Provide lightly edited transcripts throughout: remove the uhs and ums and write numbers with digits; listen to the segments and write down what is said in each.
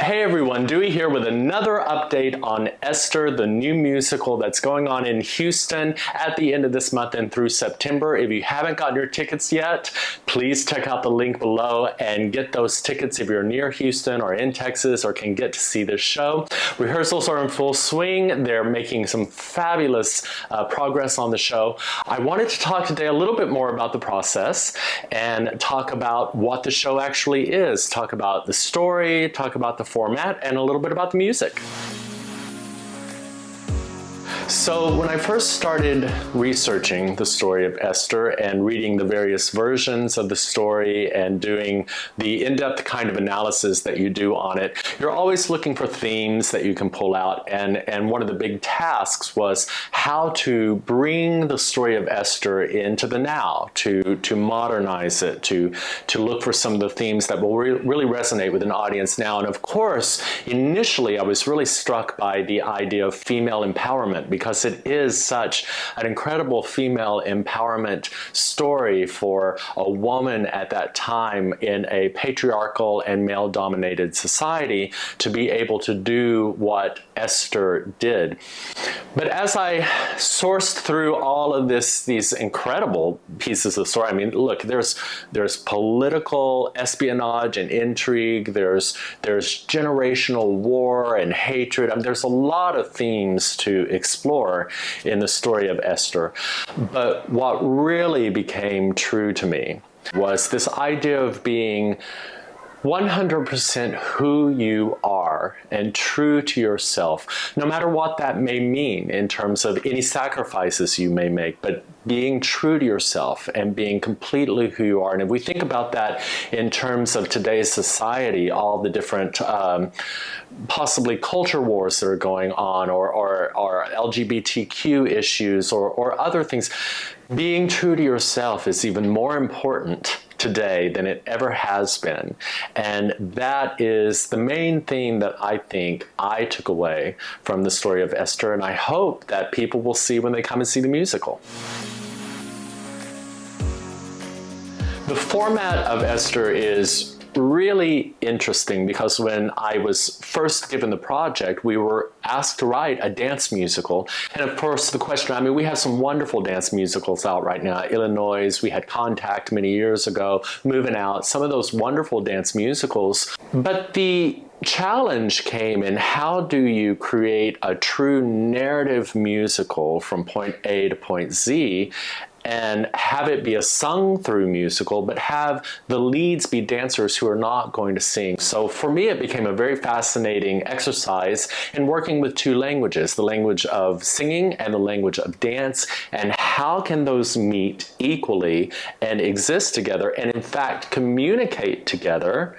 Hey everyone, Dewey here with another update on Esther, the new musical that's going on in Houston at the end of this month and through September. If you haven't gotten your tickets yet, please check out the link below and get those tickets if you're near Houston or in Texas or can get to see this show. Rehearsals are in full swing. They're making some fabulous progress on the show. I wanted to talk today a little bit more about the process and talk about what the show actually is, talk about the story, talk about the format, and a little bit about the music. So when I first started researching the story of Esther and reading the various versions of the story and doing the in-depth kind of analysis that you do on it, you're always looking for themes that you can pull out, and one of the big tasks was how to bring the story of Esther into the now, to modernize it, to look for some of the themes that will really resonate with an audience now. And of course, initially I was really struck by the idea of female empowerment, because it is such an incredible female empowerment story for a woman at that time in a patriarchal and male-dominated society to be able to do what Esther did. But as I sourced through all of these incredible pieces of story, I mean, look, there's political espionage and intrigue, there's generational war and hatred. I mean, there's a lot of themes to explore in the story of Esther. But what really became true to me was this idea of being 100% who you are and true to yourself, no matter what that may mean in terms of any sacrifices you may make, but being true to yourself and being completely who you are. And if we think about that in terms of today's society, all the different possibly culture wars that are going on, or LGBTQ issues, or other things, being true to yourself is even more important today than it ever has been. And that is the main theme that I think I took away from the story of Esther, and I hope that people will see when they come and see the musical. The format of Esther is really interesting because when I was first given the project, we were asked to write a dance musical. And of course, the question, I mean, we have some wonderful dance musicals out right now. Illinois, we had Contact many years ago, Moving Out, some of those wonderful dance musicals. But the challenge came in how do you create a true narrative musical from point A to point Z and have it be a sung-through musical, but have the leads be dancers who are not going to sing. So for me, it became a very fascinating exercise in working with two languages, the language of singing and the language of dance, and how can those meet equally and exist together and in fact communicate together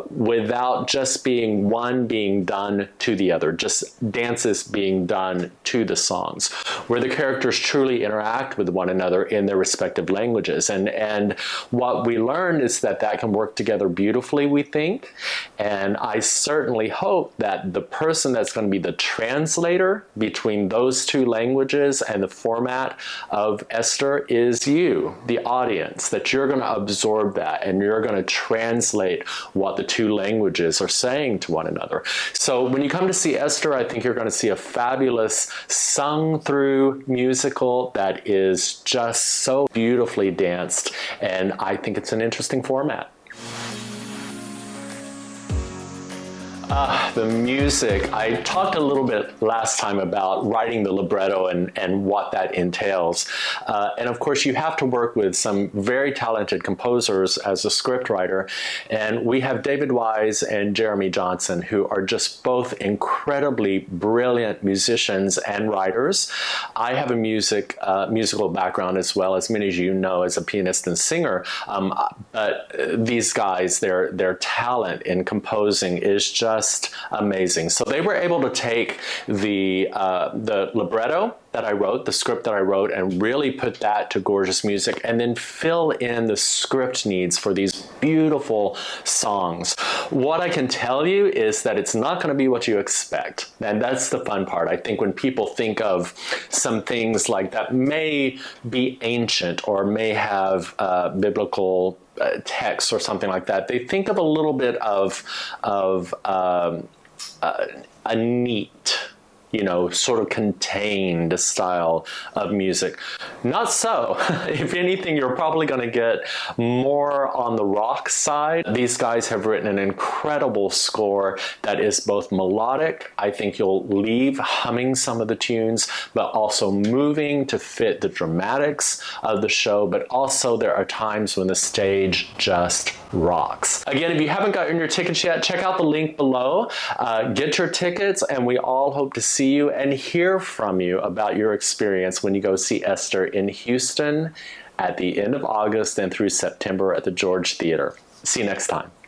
without just being one being done to the other, just dances being done to the songs, where the characters truly interact with one another in their respective languages. And what we learned is that that can work together beautifully, we think. And I certainly hope that the person that's going to be the translator between those two languages and the format of Esther is you, the audience, that you're going to absorb that and you're going to translate what the two languages are saying to one another. So when you come to see Esther, I think you're going to see a fabulous sung-through musical that is just so beautifully danced, and I think it's an interesting format. The music, I talked a little bit last time about writing the libretto and what that entails. And of course, you have to work with some very talented composers as a scriptwriter. And we have David Wise and Jeremy Johnson, who are just both incredibly brilliant musicians and writers. I have a musical background as well, as many of you know, as a pianist and singer. But these guys, their talent in composing is just amazing. So they were able to take the libretto that I wrote, the script that I wrote, and really put that to gorgeous music, and then fill in the script needs for these beautiful songs. What I can tell you is that it's not going to be what you expect, and that's the fun part. I think when people think of some things like that may be ancient or may have biblical text or something like that, they think of a little bit of a neat, you know, sort of contained style of music. Not so. If anything, you're probably going to get more on the rock side. These guys have written an incredible score that is both melodic. I think you'll leave humming some of the tunes, but also moving to fit the dramatics of the show. But also there are times when the stage just rocks. Again, if you haven't gotten your tickets yet, check out the link below. Get your tickets, and we all hope to see you and hear from you about your experience when you go see Esther in Houston at the end of August and through September at the George Theater. See you next time.